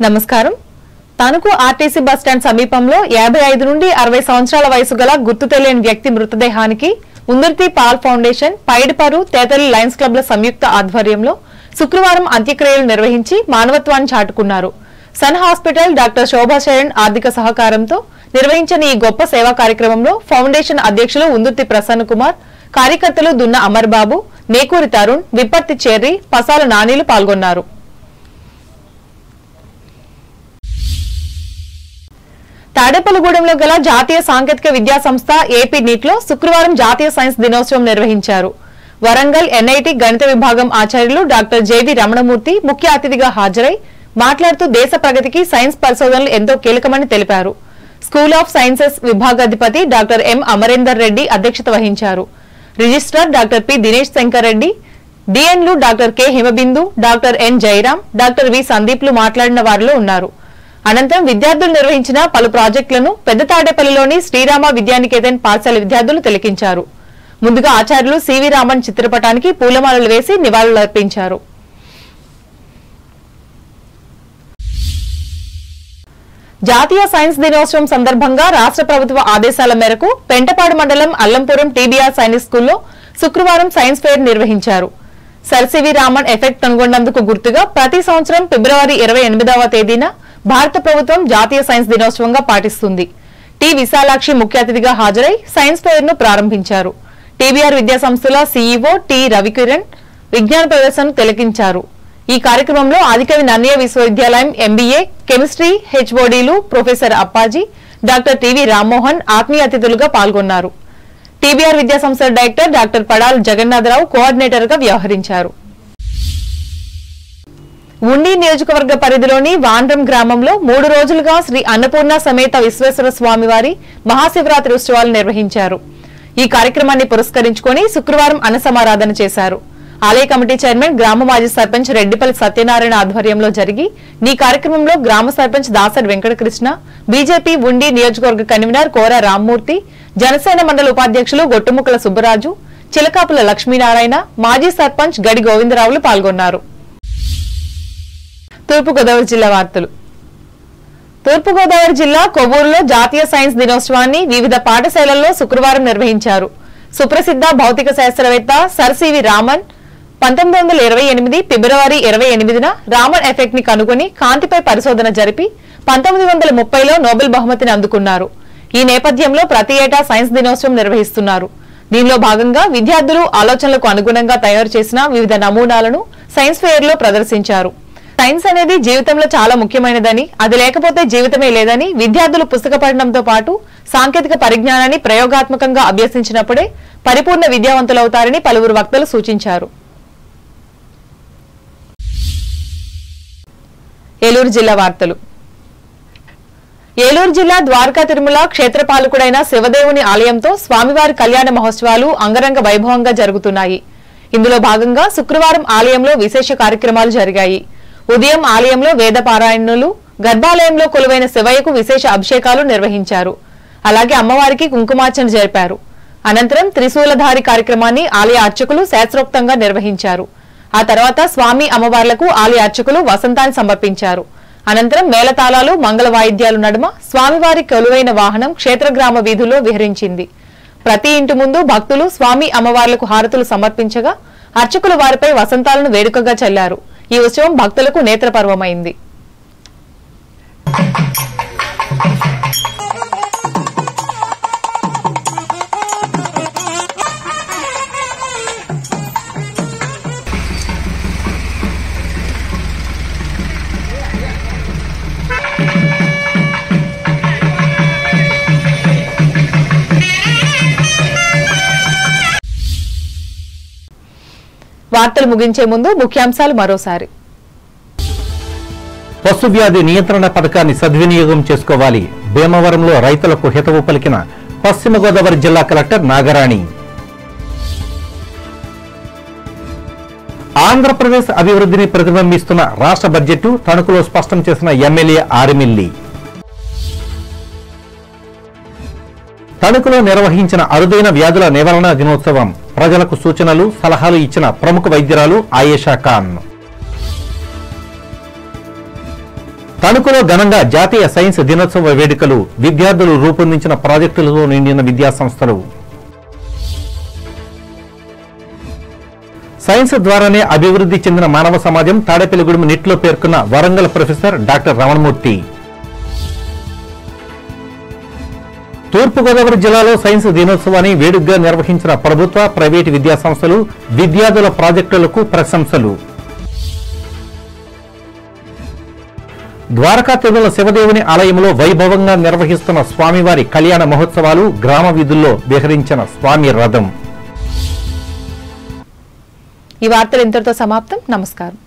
నమస్కారం. Tanuku RTC bus stand సమీపంలో 55 నుండి 60 సంవత్సరాల వయసు గల గుర్తు తెలియని వ్యక్తి మృతదేహానికి Undurthi Paul Foundation, Paidiparu, Tetali Lions క్లబ్ల సంయుక్త ఆధ్వర్యంలో శుక్రవారం అంత్యక్రియలు నిర్వహించి మానవత్వాన్ని చాటుకున్నారు. Sun Hospital, doctor Shobha Sharan ఆర్థిక సహకారంతో నిర్వహించిన ఈ గొప్ప సేవా కార్యక్రమంలో ఫౌండేషన్ అధ్యక్షులు ఉందుర్తి ప్రసన్న కుమార్, కార్యకర్తలు దున్న అమర్బాబు, నేకూరి తరుణ్, విప్పర్తి చెర్రి, పసాల నానీలు పాల్గొన్నారు. తాడేపల్లిగూడెంలో గల జాతీయ సాంకేతిక విద్యా సంస్థ ఏపీ నీట్లో శుక్రవారం జాతీయ సైన్స్ దినోత్సవం నిర్వహించారు. వరంగల్ ఎన్ఐటి గణిత విభాగం ఆచార్యులు డాక్టర్ జేవి రమణమూర్తి ముఖ్య అతిథిగా హాజరై మాట్లాడుతూ దేశ ప్రగతికి సైన్స్ పరిశోధనలు ఎంతో కీలకమని తెలిపారు. స్కూల్ ఆఫ్ సైన్సెస్ విభాగాధిపతి డాక్టర్ ఎం అమరేందర్ రెడ్డి అధ్యక్షత వహించారు. Registrar doctor P Dinesh Shankar Reddy, డిఎన్లు doctor K Himabindu, doctor N Jayaram, doctor V సందీప్లు మాట్లాడిన వారిలో ఉన్నారు. అనంతరం విద్యార్థులు నిర్వహించిన పలు ప్రాజెక్టులను పెద్ద తాడేపల్లిలోని శ్రీరామ విద్యానికేతన్ పాఠశాల విద్యార్థులు తిలకించారు. ముందుగా ఆచార్యులు సివి రామన్ చిత్రపటానికి పూలమాలలు వేసి నివాళులర్పించారు. జాతీయ సైన్స్ దినోత్సవం సందర్భంగా రాష్ట్ర ప్రభుత్వ ఆదేశాల మేరకు పెంటపాడు మండలం అల్లంపురం టీబీఆర్ సైనిక్ స్కూల్లో శుక్రవారం సైన్స్ ఫెయిర్ నిర్వహించారు. సర్ సివి రామన్ ఎఫెక్ట్ కనుగొన్నందుకు గుర్తుగా ప్రతి సంవత్సరం ఫిబ్రవరి 28వ తేదీన భారత ప్రభుత్వం జాతీయ సైన్స్ దినోత్సవంగా పాటిస్తుంది. టి విశాలాక్షి ముఖ్య అతిథిగా హాజరై సైన్స్ ఫెయిర్ ను ప్రారంభించారు. టీబీఆర్ విద్యా సంస్థల సీఈఓ టి రవికిరణ్ విజ్ఞాన ప్రదర్శనను తిలకించారు. ఈ కార్యక్రమంలో ఆదికవి నన్నయ్య విశ్వవిద్యాలయం ఎంబీఏ కెమిస్ట్రీ హెచ్ఓడీలు professor Appaji, doctor TV Rammohan ఆత్మీయ అతిథులుగా పాల్గొన్నారు. టీబీఆర్ విద్యా సంస్థల director doctor Padal Jagannatharao coordinator గా వ్యవహరించారు. ఉండి నియోజకవర్గ పరిధిలోని వాండ్రం గ్రామంలో 3 రోజులుగా శ్రీ అన్నపూర్ణ సమేత విశ్వేశ్వర స్వామివారి మహాశివరాత్రి ఉత్సవాలు నిర్వహించారు. ఈ కార్యక్రమాన్ని పురస్కరించుకుని శుక్రవారం అన్నసమారాధన చేశారు. ఆలయ కమిటీ చైర్మన్, గ్రామ మాజీ సర్పంచ్ రెడ్డిపల్లి సత్యనారాయణ ఆధ్వర్యంలో జరిగి ఈ కార్యక్రమంలో గ్రామ సర్పంచ్ దాసరి వెంకటకృష్ణ, బీజేపీ ఉండి నియోజకవర్గ కన్వీనర్ కోర రామ్మూర్తి, జనసేన మండల ఉపాధ్యక్షులు గొట్టుముక్కల సుబ్బరాజు, చిలకాపుల లక్ష్మీనారాయణ, మాజీ సర్పంచ్ గడి గోవిందరావులు పాల్గొన్నారు. తూర్పుగోదావరి జిల్లా వార్తలు. తూర్పుగోదావరి జిల్లా కొవ్వూరులో జాతీయ సైన్స్ దినోత్సవాన్ని వివిధ పాఠశాలల్లో శుక్రవారం నిర్వహించారు. సుప్రసిద్ధ భౌతిక శాస్త్రవేత్త సర్ సివి రామన్ 1928 ఫిబ్రవరి 28న రామన్ ఎఫెక్ట్ ని కనుగొని కాంతిపై పరిశోధన జరిపి 1930లో నోబెల్ బహుమతిని అందుకున్నారు. ఈ నేపథ్యంలో ప్రతి ఏటా సైన్స్ దినోత్సవం నిర్వహిస్తున్నారు. దీనిలో భాగంగా విద్యార్థులు ఆలోచనలకు అనుగుణంగా తయారు చేసిన వివిధ నమూనాలను సైన్స్ ఫెయిర్ లో ప్రదర్శించారు. సైన్స్ అనేది జీవితంలో చాలా ముఖ్యమైనదని, అది లేకపోతే జీవితమే లేదని, విద్యార్థులు పుస్తక పఠనంతో పాటు సాంకేతిక పరిజ్ఞానాన్ని ప్రయోగాత్మకంగా అభ్యసించినప్పుడే పరిపూర్ణ విద్యావంతులవుతారని పలువురు వక్తలు సూచించారు. ఏలూరు జిల్లా వార్తలు. ఏలూరు జిల్లా ద్వారకా తిరుమల క్షేత్రపాలకుడైన శివదేవుని ఆలయంతో స్వామివారి కళ్యాణ మహోత్సవాలు అంగరంగ వైభవంగా జరుగుతున్నాయి. ఇందులో భాగంగా శుక్రవారం ఆలయంలో విశేష కార్యక్రమాలు జరిగాయి. ఉదయం ఆలయంలో వేద పారాయణులు, గర్భాలయంలో కొలువైన శివయ్యకు విశేష అభిషేకాలు నిర్వహించారు. అలాగే అమ్మవారికి కుంకుమార్చన జరిపారు. అనంతరం త్రిశూలధారి కార్యక్రమాన్ని ఆలయ అర్చకులు శాస్త్రోక్తంగా నిర్వహించారు. ఆ తర్వాత స్వామి అమ్మవార్లకు ఆలయ అర్చకులు వసంతాన్ని సమర్పించారు. అనంతరం మేళతాళాలు, మంగళ వాయిద్యాలు నడుమ స్వామివారి కొలువైన వాహనం క్షేత్రగ్రామ వీధుల్లో విహరించింది. ప్రతి ఇంటి ముందు భక్తులు స్వామి అమ్మవార్లకు హారతులు సమర్పించగా అర్చకులు వారిపై వసంతాలను వేడుకగా చల్లారు. ఈ ఉత్సవం భక్తులకు నేత్రపర్వమైంది. వార్తలు ముగించే ముందు ముఖ్యాంశాలు మరోసారి. పశు వ్యాధి నియంత్రణ పథకాన్ని సద్వినియోగం చేసుకోవాలి. భీమవరంలో రైతులకు హితవు పలికిన పశ్చిమ గోదావరి జిల్లా కలెక్టర్ నాగరాణి. ఆంధ్రప్రదేశ్ అభివృద్ధిని ప్రతిబింబిస్తున్న రాష్ట్ర బడ్జెట్ తణుకులో స్పష్టం చేసిన ఎమ్మెల్యే ఆరిమిల్లి. తణుకులో నిర్వహించిన అరుదైన వ్యాధుల నివారణ దినోత్సవం. ప్రజలకు సూచనలు, సలహాలు ఇచ్చిన ప్రముఖ వైద్యురాలు ఆయేషా ఖాన్. తణుకులో ఘనంగా జాతీయ సైన్స్ దినోత్సవ వేడుకలు, విద్యార్థులు రూపొందించిన ప్రాజెక్టులతో నిండిన విద్యాసంస్థలు. సైన్స్ ద్వారానే అభివృద్ధి చెందిన మానవ సమాజం తాడేపల్లిగూడెం నిట్లో పేర్కొన్న వరంగల్ ప్రొఫెసర్ డాక్టర్ రమణమూర్తి. తూర్పుగోదావరి జిల్లాలో సైన్స్ దినోత్సవాన్ని వేడుకగా నిర్వహించిన ప్రభుత్వ, ప్రైవేటు విద్యాసంస్థలు, విద్యార్థుల ప్రాజెక్టులకు ప్రశంసలు. ద్వారకా తిరుమల శివదేవుని ఆలయంలో వైభవంగా నిర్వహిస్తున్న స్వామివారి కళ్యాణ మహోత్సవాలు, గ్రామ వీధుల్లో విహరించిన స్వామి రథం. ఈ వార్తలు ఇంతటితో సమాప్తం. నమస్కారం.